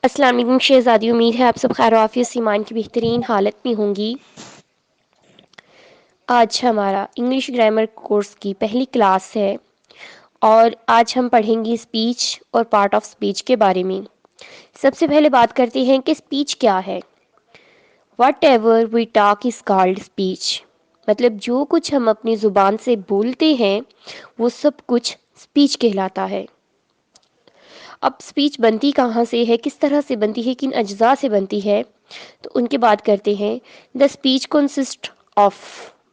السلام علیکم شہزادی، امید ہے آپ سب خیر و عافیت سے ایمان کی بہترین حالت میں ہوں گی۔ آج ہمارا انگلش گرامر کورس کی پہلی کلاس ہے اور آج ہم پڑھیں گے اسپیچ اور پارٹ آف اسپیچ کے بارے میں۔ سب سے پہلے بات کرتے ہیں کہ اسپیچ کیا ہے۔ Whatever we talk is called speech, مطلب جو کچھ ہم اپنی زبان سے بولتے ہیں وہ سب کچھ اسپیچ کہلاتا ہے۔ اب اسپیچ بنتی کہاں سے ہے، کس طرح سے بنتی ہے، کن اجزاء سے بنتی ہے، تو ان کی بات کرتے ہیں۔ The speech consist of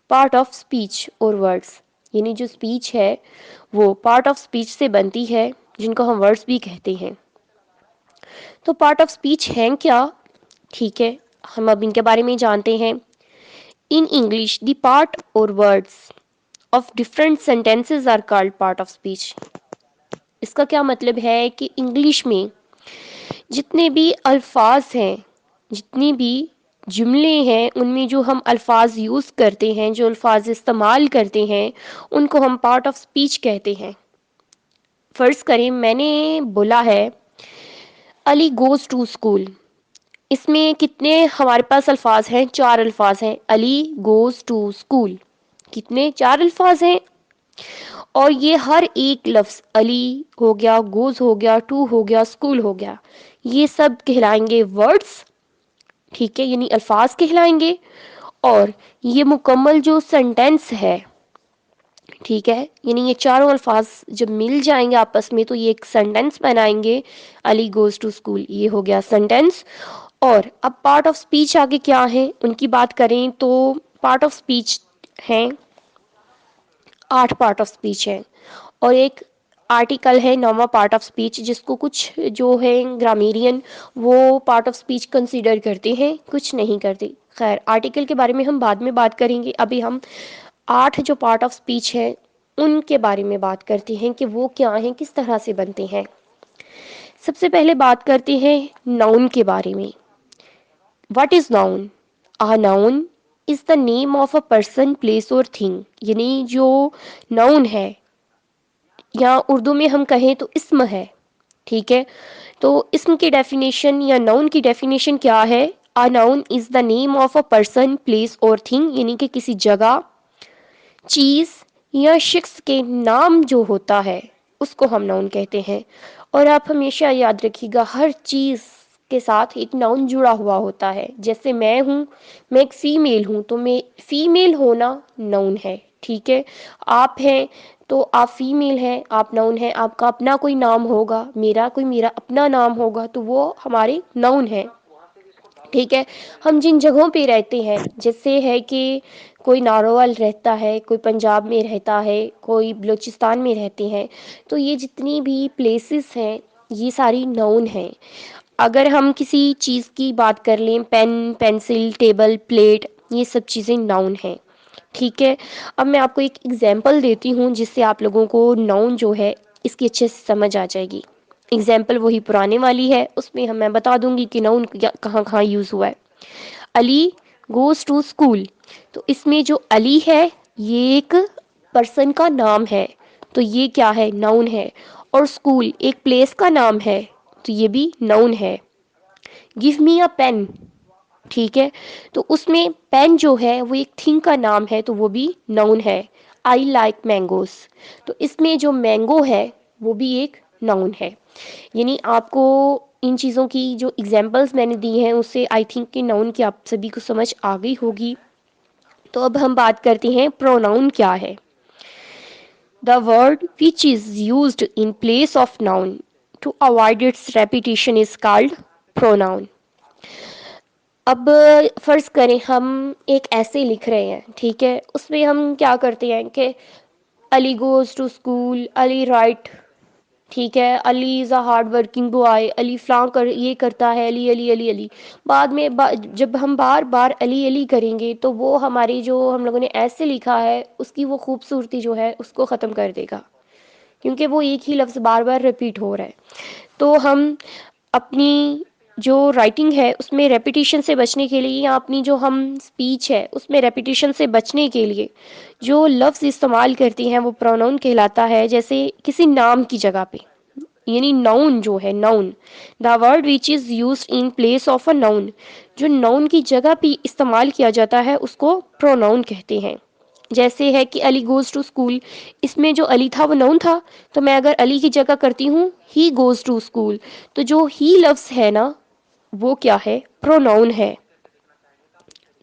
part of speech اور ورڈس، یعنی جو اسپیچ ہے وہ پارٹ آف اسپیچ سے بنتی ہے جن کو ہم ورڈس بھی کہتے ہیں۔ تو پارٹ آف اسپیچ ہیں کیا؟ ٹھیک ہے، ہم اب ان کے بارے میں جانتے ہیں۔ ان انگلش دی پارٹ اور words of different sentences are called part of speech. اس کا کیا مطلب ہے کہ انگلش میں جتنے بھی الفاظ ہیں، جتنی بھی جملے ہیں، ان میں جو ہم الفاظ یوز کرتے ہیں، جو الفاظ استعمال کرتے ہیں، ان کو ہم پارٹ آف اسپیچ کہتے ہیں۔ فرض کریں میں نے بولا ہے علی گوز ٹو اسکول، اس میں کتنے ہمارے پاس الفاظ ہیں؟ 4 الفاظ ہیں۔ علی گوز ٹو اسکول، کتنے؟ 4 الفاظ ہیں۔ اور یہ ہر ایک لفظ، علی ہو گیا، گوز ہو گیا، ٹو ہو گیا، اسکول ہو گیا، یہ سب کہلائیں گے ورڈز، ٹھیک ہے، یعنی الفاظ کہلائیں گے۔ اور یہ مکمل جو سینٹینس ہے، ٹھیک ہے، یعنی یہ چاروں الفاظ جب مل جائیں گے آپس میں تو یہ ایک سینٹینس بنائیں گے۔ علی گوز ٹو اسکول، یہ ہو گیا سینٹینس۔ اور اب پارٹ آف اسپیچ آگے کیا ہے ان کی بات کریں تو پارٹ آف اسپیچ ہیں 8 پارٹ آف اسپیچ ہے، اور ایک آرٹیکل ہے 9واں پارٹ آف اسپیچ، جس کو کچھ جو ہے گرامیرین وہ پارٹ آف اسپیچ کنسیڈر کرتے ہیں، کچھ نہیں کرتے۔ خیر، آرٹیکل کے بارے میں ہم بعد میں بات کریں گے، ابھی ہم 8 جو پارٹ آف اسپیچ ہے ان کے بارے میں بات کرتے ہیں کہ وہ کیا ہیں، کس طرح سے بنتے ہیں۔ سب سے پہلے بات کرتے ہیں ناؤن کے بارے میں۔ What is noun? A noun is the name of a person, place or thing، یعنی جو ناؤن ہے یا اردو میں ہم کہیں تو اسم ہے، ٹھیک ہے، تو اسم کی ڈیفینیشن یا ناؤن کی ڈیفینیشن کیا ہے؟ A noun is the name of a person, place or thing، یعنی کہ کسی جگہ، چیز یا شخص کے نام جو ہوتا ہے اس کو ہم ناؤن کہتے ہیں۔ اور آپ ہمیشہ یاد رکھیے گا ہر چیز کے ساتھ ایک ناؤن جڑا ہوا ہوتا ہے۔ جیسے میں ہوں، میں ایک فیمیل ہوں تو میں فیمیل ہونا ناؤن ہے، ٹھیک ہے۔ آپ ہیں تو آپ فیمیل ہیں، آپ ناؤن ہیں۔ آپ کا اپنا کوئی نام ہوگا، میرا اپنا نام ہوگا تو وہ ہمارے ناؤن ہے، ٹھیک ہے۔ ہم جن جگہوں پہ رہتے ہیں، جیسے ہے کہ کوئی ناروول رہتا ہے، کوئی پنجاب میں رہتا ہے، کوئی بلوچستان میں رہتے ہیں، تو یہ جتنی بھی پلیسز ہیں یہ ساری ناؤن ہیں۔ اگر ہم کسی چیز کی بات کر لیں، پین، پینسل، ٹیبل، پلیٹ، یہ سب چیزیں ناؤن ہیں، ٹھیک ہے۔ اب میں آپ کو ایک ایگزامپل دیتی ہوں جس سے آپ لوگوں کو ناؤن جو ہے اس کی اچھے سے سمجھ آ جائے گی۔ ایگزامپل وہی پرانے والی ہے، اس میں میں بتا دوں گی کہ ناؤن کہاں کہاں یوز ہوا ہے۔ علی گوز ٹو اسکول، تو اس میں جو علی ہے یہ ایک پرسن کا نام ہے، تو یہ کیا ہے؟ ناؤن ہے۔ اور اسکول ایک پلیس کا نام ہے تو یہ بھی ناؤن ہے۔ گیو می اے پین، ٹھیک ہے، تو اس میں پین جو ہے وہ ایک تھنگ کا نام ہے تو وہ بھی ناؤن ہے۔ آئی لائک مینگوز، تو اس میں جو مینگو ہے وہ بھی ایک ناؤن ہے۔ یعنی آپ کو ان چیزوں کی جو ایگزامپلس میں نے دی ہیں اس سے آئی تھنک کہ ناؤن کی آپ سبھی کو سمجھ آ گئی ہوگی۔ تو اب ہم بات کرتے ہیں پروناؤن کیا ہے۔ The word which is used in place of noun to avoid its repetition is called pronoun. اب فرض کریں ہم ایک ایسے لکھ رہے ہیں، ٹھیک ہے، اس میں ہم کیا کرتے ہیں کہ Ali goes to school, Ali write, ٹھیک ہے، Ali is a hard working boy, Ali فلاں یہ کرتا ہے، علی علی علی علی۔ بعد میں جب ہم بار بار علی علی کریں گے تو وہ ہماری جو ہم لوگوں نے ایسے لکھا ہے اس کی وہ خوبصورتی جو ہے اس کو ختم کر دے گا، کیونکہ وہ ایک ہی لفظ بار بار ریپیٹ ہو رہا ہے۔ تو ہم اپنی جو رائٹنگ ہے اس میں ریپیٹیشن سے بچنے کے لیے، یا اپنی جو ہم اسپیچ ہے اس میں ریپیٹیشن سے بچنے کے لیے جو لفظ استعمال کرتی ہیں وہ پروناؤن کہلاتا ہے۔ جیسے کسی نام کی جگہ پہ، یعنی ناؤن جو ہے noun the word which is used in place of a noun جو ناؤن کی جگہ پہ استعمال کیا جاتا ہے اس کو پروناؤن کہتے ہیں. جیسے ہے کہ علی گوز ٹو اسکول, اس میں جو علی تھا وہ ناؤن تھا, تو میں اگر علی کی جگہ کرتی ہوں ہی گوز ٹو اسکول, تو جو ہی لفظ ہے نا وہ کیا ہے, پروناؤن ہے.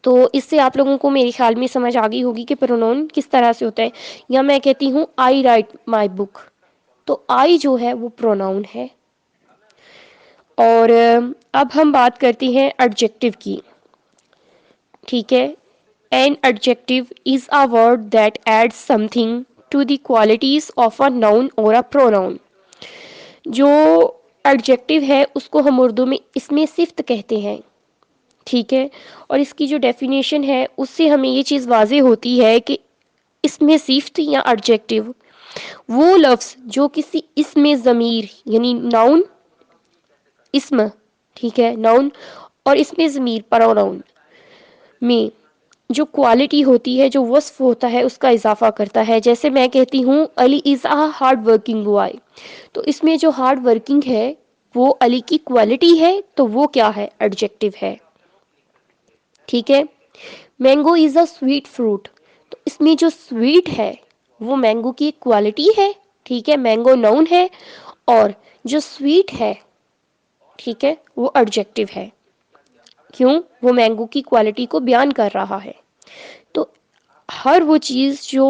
تو اس سے آپ لوگوں کو میرے خیال میں سمجھ آ گئی ہوگی کہ پروناؤن کس طرح سے ہوتا ہے. یا میں کہتی ہوں آئی رائٹ مائی بک, تو آئی جو ہے وہ پروناؤن ہے. اور اب ہم بات کرتے ہیں ایڈجیکٹو کی. ٹھیک ہے, an adjective is a word that add something to the qualities of a noun اور اے پروناؤن. جو ایڈجیکٹو ہے اس کو ہم اردو میں اسم صفت کہتے ہیں. ٹھیک ہے, اور اس کی جو ڈیفینیشن ہے اس سے ہمیں یہ چیز واضح ہوتی ہے کہ اسم صفت یا ایڈجیکٹو وہ لفظ جو کسی اسم ضمیر یعنی ناؤن اسم, ٹھیک ہے, ناؤن اور اسم ضمیر پروناؤن میں جو کوالٹی ہوتی ہے, جو وصف ہوتا ہے, اس کا اضافہ کرتا ہے. جیسے میں کہتی ہوں علی is a hard working boy, تو اس میں جو ہارڈ ورکنگ ہے وہ علی کی کوالٹی ہے, تو وہ کیا ہے, ایڈجیکٹو ہے. ٹھیک ہے, mango is a sweet fruit, تو اس میں جو سویٹ ہے وہ مینگو کی ایک کوالٹی ہے. ٹھیک ہے, مینگو ناؤن ہے اور جو سویٹ ہے ٹھیک ہے وہ ایڈجیکٹو ہے. کیوں, وہ مینگو کی کوالٹی کو بیان کر رہا ہے. تو ہر وہ چیز جو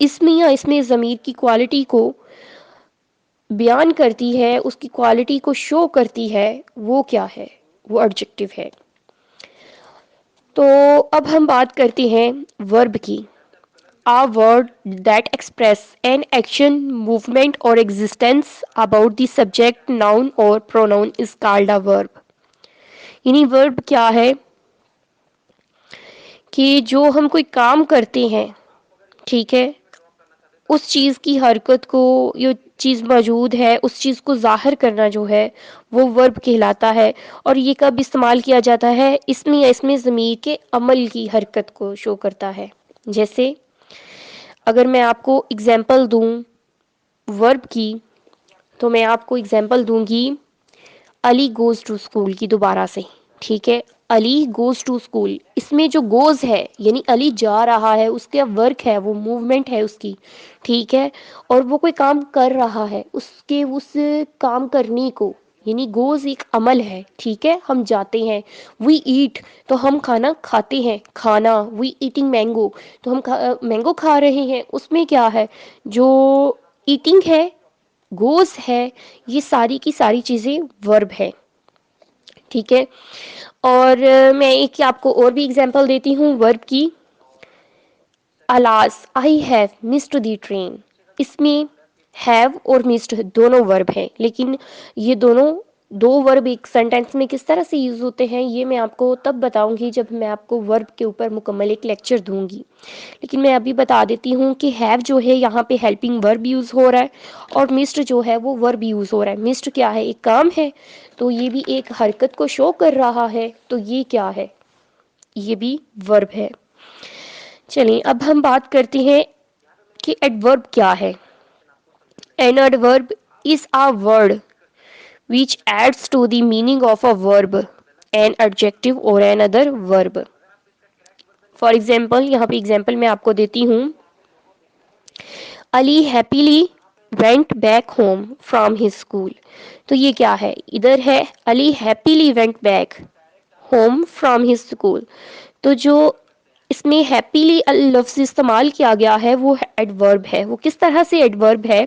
اسم یا اسم ضمیر کی کوالٹی کو بیان کرتی ہے, اس کی کوالٹی کو شو کرتی ہے, وہ کیا ہے, وہ ایڈجیکٹو ہے. تو اب ہم بات کرتے ہیں ورب کی. A word that express an action, movement or existence about the subject, noun or pronoun is called a verb. یعنی verb کیا ہے کہ جو ہم کوئی کام کرتے ہیں, ٹھیک ہے, اس چیز کی حرکت کو, جو چیز موجود ہے اس چیز کو ظاہر کرنا جو ہے وہ ورب کہلاتا ہے. اور یہ کب استعمال کیا جاتا ہے, اسم یا اسم ضمیر کے عمل کی حرکت کو شو کرتا ہے. جیسے اگر میں آپ کو اگزامپل دوں ورب کی, تو میں آپ کو اگزامپل دوں گی علی گوز ٹو اسکول کی دوبارہ سے. ٹھیک ہے, علی گوز ٹو اسکول, اس میں جو گوز ہے یعنی علی جا رہا ہے, اس کا ورک ہے, وہ موومنٹ ہے اس کی. ٹھیک ہے, اور وہ کوئی کام کر رہا ہے, اس کام کرنے کو یعنی گوز ایک عمل ہے. ٹھیک ہے, ہم جاتے ہیں, وی ایٹ تو ہم کھانا کھاتے ہیں, کھانا, وی ایٹنگ مینگو تو ہم مینگو کھا رہے ہیں. اس میں کیا ہے, جو ایٹنگ ہے, گوز ہے, یہ ساری کی ساری چیزیں ورب ہے. ٹھیک ہے, اور میں ایک آپ کو اور بھی اگزامپل دیتی ہوں ورب کی. alas I have missed the train, اس میں have اور missed دونوں ورب ہیں, لیکن یہ دو ورب ایک سینٹینس میں کس طرح سے یوز ہوتے ہیں یہ میں آپ کو تب بتاؤں گی جب میں آپ کو ورب کے اوپر مکمل ایک لیکچر دوں گی. لیکن میں ابھی بتا دیتی ہوں کہ ہیو جو ہے یہاں پہ ہیلپنگ ورب یوز ہو رہا ہے, اور مسڈ جو ہے وہ ورب یوز ہو رہا ہے. مسڈ کیا ہے, ایک کام ہے, تو یہ بھی ایک حرکت کو شو کر رہا ہے, تو یہ کیا ہے, یہ بھی ورب ہے. چلیے اب ہم بات کرتے ہیں کہ ایڈورب کیا ہے. An adverb is a word which adds to the meaning of a verb, an adjective or another verb. For example, یہاں پہ example میں آپ کو دیتی ہوں. Ali happily went back home from his school. تو یہ کیا ہے, ادھر ہے Ali happily went back home from his school. تو جو اس میں ہیپیلی لفظ استعمال کیا گیا ہے وہ ایڈورب ہے. وہ کس طرح سے ایڈورب ہے,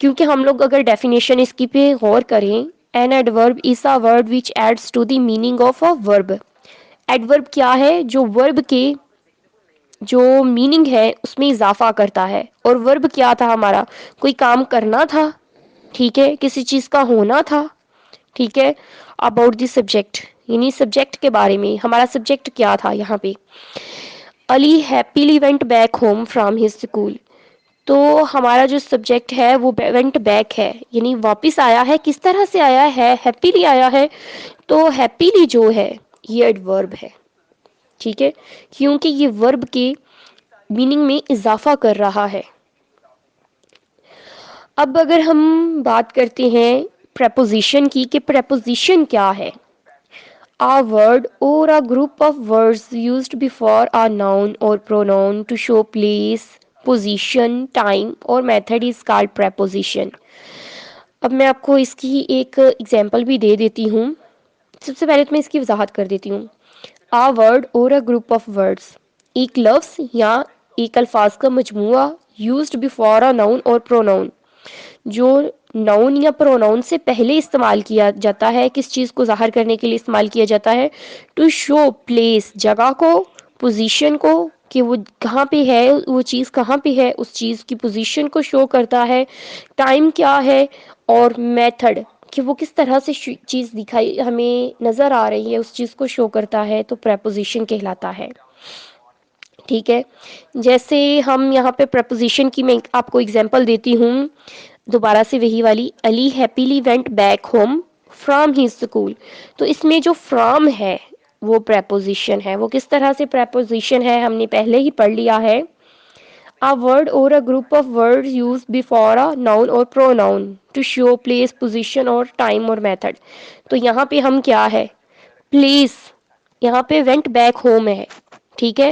کیونکہ ہم لوگ اگر ڈیفینیشن اس کی پہ غور کریں, an adverb is a word which adds to the meaning of a verb. Adverb کیا ہے, جو ورب کے جو میننگ ہے اس میں اضافہ کرتا ہے. اور ورب کیا تھا ہمارا, کوئی کام کرنا تھا, ٹھیک ہے, کسی چیز کا ہونا تھا. ٹھیک ہے, اباؤٹ دی سبجیکٹ یعنی سبجیکٹ کے بارے میں, ہمارا سبجیکٹ کیا تھا یہاں پہ, Ali happily went back home from his school. تو ہمارا جو سبجیکٹ ہے وہ وینٹ بیک ہے, یعنی واپس آیا ہے. کس طرح سے آیا ہے, ہیپیلی آیا ہے. تو ہیپیلی جو ہے یہ ایڈورب ہے. ٹھیک ہے, کیونکہ یہ ورب کے میننگ میں اضافہ کر رہا ہے. اب اگر ہم بات کرتے ہیں پریپوزیشن کی کہ پریپوزیشن کیا ہے. A word or a group of words used before a noun or pronoun to show place, position, time or method is called preposition. اب میں آپ کو اس کی ایک ایگزامپل بھی دے دیتی ہوں. سب سے پہلے تو میں اس کی وضاحت کر دیتی ہوں. A word or a group of words, ایک لفظ یا ایک الفاظ کا مجموعہ used before a noun or pronoun, جو ناؤن یا پروناؤن سے پہلے استعمال کیا جاتا ہے, کس چیز کو ظاہر کرنے کے لیے استعمال کیا جاتا ہے, ٹو شو پلیس, جگہ کو, پوزیشن کو, کہ وہ کہاں پہ ہے, وہ چیز کہاں پہ ہے, اس چیز کی پوزیشن کو شو کرتا ہے, ٹائم کیا ہے, اور میتھڈ کہ وہ کس طرح سے چیز دکھائی ہمیں نظر آ رہی ہے اس چیز کو شو کرتا ہے, تو پریپوزیشن کہلاتا ہے. ٹھیک ہے, جیسے ہم یہاں پہ پریپوزیشن کی میں آپ کو اگزامپل دیتی ہوں, دوبارہ سے وہی والی. Ali happily went back home from his school. تو اس میں جو فرام ہے وہ پریپوزیشن ہے. وہ کس طرح سے پریپوزیشن ہے ہم نے پہلے ہی پڑھ لیا ہے. A word or a group of words used before a noun or pronoun to show place, position or time or method. تو یہاں پہ ہم کیا ہے, پلیس, یہاں پہ وینٹ بیک ہوم ہے. ٹھیک ہے,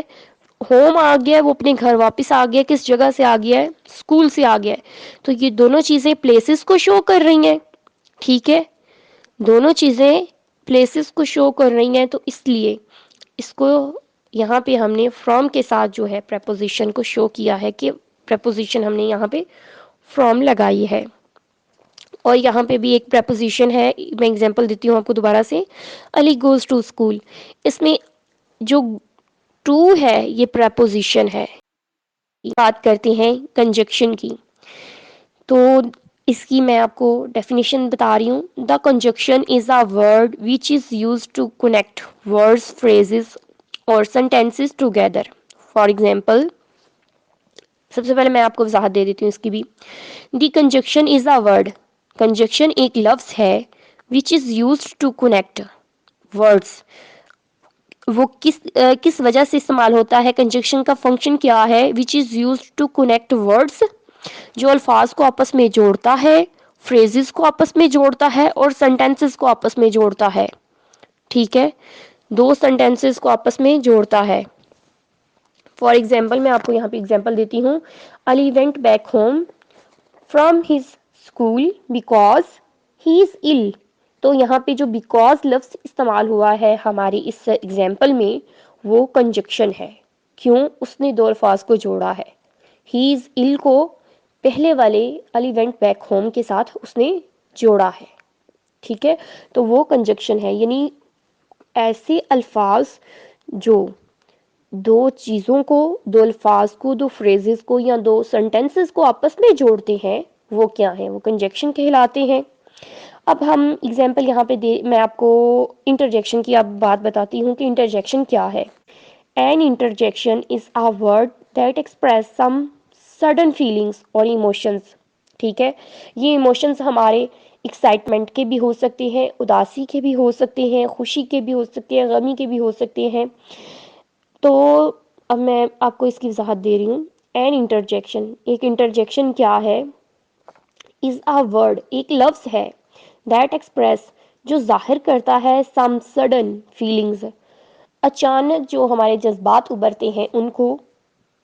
ہوم آ گیا, وہ اپنے گھر واپس آ گیا, کس جگہ سے آ گیا ہے, اسکول سے آ گیا ہے. تو یہ دونوں چیزیں پلیسز کو شو کر رہی ہیں. ٹھیک ہے, دونوں چیزیں پلیسز کو شو کر رہی ہیں, تو اس لیے اس کو یہاں پہ ہم نے فرام کے ساتھ جو ہے پریپوزیشن کو شو کیا ہے, کہ پریپوزیشن ہم نے یہاں پہ فرام لگائی ہے. اور یہاں پہ بھی ایک پریپوزیشن ہے, میں اگزامپل دیتی ہوں آپ کو دوبارہ سے. علی گوز ٹو اسکول, اس میں جو ٹو ہے یہ پریپوزیشن ہے. بات کرتے ہیں کنجکشن کی, تو اس کی میں آپ کو ڈیفینیشن بتا رہی ہوں. The conjunction is a word which is use to connect words, phrases اور سینٹینسز ٹوگیدر. فار ایگزامپل, سب سے پہلے میں آپ کو وضاحت دے دیتی ہوں اس کی بھی. دی کنجکشن از اے ورڈ, کنجکشن ایک لفظ ہے, which is used to connect words. وہ کس وجہ سے استعمال ہوتا ہے, کنجکشن کا فنکشن کیا ہے, which is used to connect words, جو الفاظ کو آپس میں جوڑتا ہے, فریزز کو آپس میں جوڑتا ہے, اور سینٹینسز کو آپس میں جوڑتا ہے. ٹھیک ہے, دو سینٹینسز کو آپس میں جوڑتا ہے. فار ایگزامپل, میں آپ کو یہاں پہ ایگزامپل دیتی ہوں. Ali went back home from his school because he is ill. تو یہاں پہ جو بیکاز لفظ استعمال ہوا ہے ہماری اس ایگزامپل میں, وہ کنجکشن ہے. کیوں, اس نے دو الفاظ کو جوڑا ہے. ہی از ill کو پہلے والے علی وینٹ بیک ہوم کے ساتھ اس نے جوڑا ہے. ٹھیک ہے, تو وہ کنجکشن ہے. یعنی ایسے الفاظ جو دو چیزوں کو, دو الفاظ کو, دو فریزز کو یا دو سینٹینسز کو آپس میں جوڑتے ہیں, وہ کیا ہیں, وہ کنجکشن کہلاتے ہیں. اب ہم ایگزامپل یہاں پہ میں آپ کو انٹرجیکشن کی اب بات بتاتی ہوں کہ انٹرجیکشن کیا ہے. An interjection is a word that express some sudden feelings or emotions. ٹھیک ہے, یہ ایموشنز ہمارے ایکسائٹمنٹ کے بھی ہو سکتے ہیں, اداسی کے بھی ہو سکتے ہیں, خوشی کے بھی ہو سکتے ہیں, غمی کے بھی ہو سکتے ہیں. تو اب میں آپ کو اس کی وضاحت دے رہی ہوں. این انٹرجیکشن, ایک انٹرجیکشن کیا ہے, از اے ورڈ, ایک لفظ ہے, دیٹ ایکسپریس, جو ظاہر کرتا ہے, سم سڈن فیلنگز, اچانک جو ہمارے جذبات ابھرتے ہیں ان کو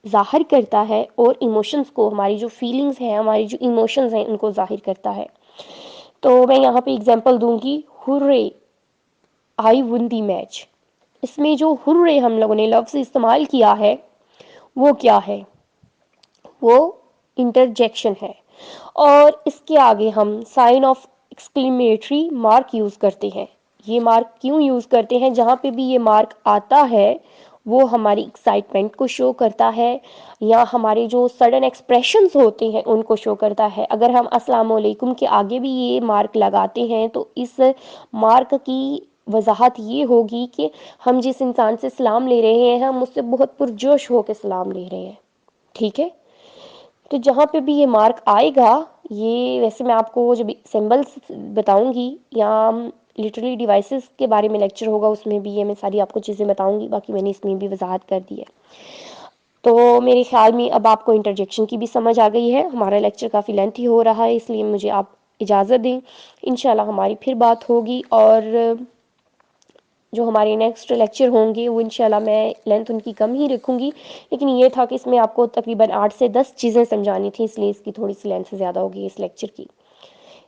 ظاہر کرتا ہے, اور ایموشنز کو, ہماری جو فیلنگز ہیں, ہماری جو ایموشنز ہیں, ان کو ظاہر کرتا ہے. تو میں یہاں پہ ایگزامپل دوں گی. ہورے آئی ون دی میچ. اس میں جو ہورے ہم لوگوں نے لفظ استعمال کیا ہے وہ کیا ہے, وہ انٹرجیکشن ہے. اور اس کے آگے ہم سائن آف ایکسکلیمیٹری مارک یوز کرتے ہیں. یہ مارک کیوں یوز کرتے ہیں, جہاں پہ بھی یہ مارک آتا ہے وہ ہماری ایکسائٹمنٹ کو شو کرتا ہے, یا ہمارے جو سڈن ایکسپریشنز ہوتے ہیں ان کو شو کرتا ہے. اگر ہم السلام علیکم کے آگے بھی یہ مارک لگاتے ہیں تو اس مارک کی وضاحت یہ ہوگی کہ ہم جس انسان سے سلام لے رہے ہیں ہم اس سے بہت پرجوش ہو کے سلام لے رہے ہیں. ٹھیک ہے, تو جہاں پہ بھی یہ مارک آئے گا, یہ ویسے میں آپ کو جب سمبلس بتاؤں گی, یا لٹرلی ڈیوائسز کے بارے میں لیکچر ہوگا اس میں بھی یہ میں ساری آپ کو چیزیں بتاؤں گی, باقی میں نے اس میں بھی وضاحت کر دی ہے. تو میرے خیال میں اب آپ کو انٹرجیکشن کی بھی سمجھ آ گئی ہے. ہمارا لیکچر کافی لینتھی ہو رہا ہے، اس لیے مجھے آپ اجازت دیں. انشاءاللہ ہماری پھر بات ہوگی، اور جو ہمارے نیکسٹ لیکچر ہوں گے وہ انشاءاللہ میں لینتھ ان کی کم ہی رکھوں گی، لیکن یہ تھا کہ اس میں آپ کو تقریباً 8 سے 10 چیزیں سمجھانی تھیں، اس لیے اس کی تھوڑی سی لینتھ زیادہ ہوگی اس لیکچر کی.